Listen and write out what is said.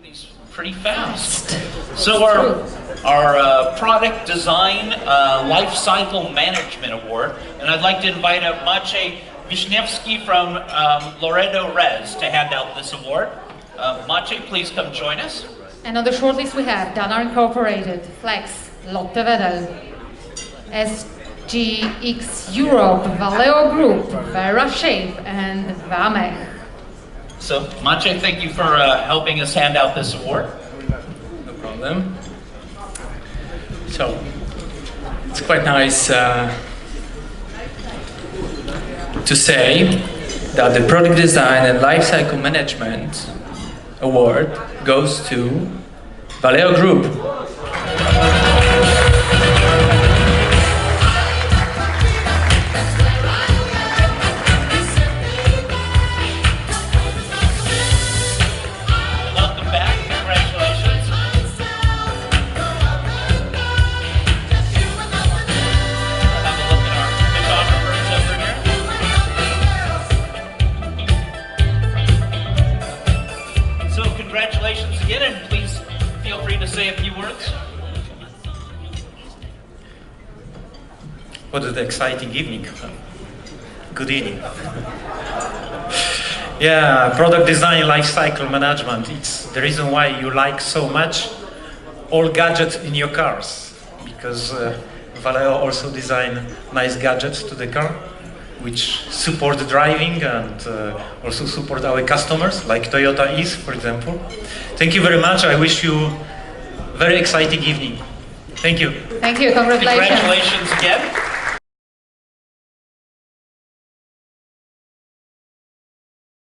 these pretty fast. So our product design life cycle management award, and I'd like to invite up Maciej Wiśniewski from Loredo Res to hand out this award. Maciej, please come join us. And on the shortlist we have Gala Incorporated, Flex, Lotte Vedel, SGX Europe, Valeo Group, Vera Shape, and Vamech. So, Maciej, thank you for helping us hand out this award. No problem. So, it's quite nice to say that the Product Design and Lifecycle Management Award goes to Valeo Group. Congratulations again, and please feel free to say a few words. What an exciting evening. Good evening. Yeah, product design, life cycle management. It's the reason why you like so much all gadgets in your cars, because Valeo also design nice gadgets to the car, which support driving and also support our customers, like Toyota is, for example. Thank you very much. I wish you a very exciting evening. Thank you. Thank you. Congratulations. Congratulations again.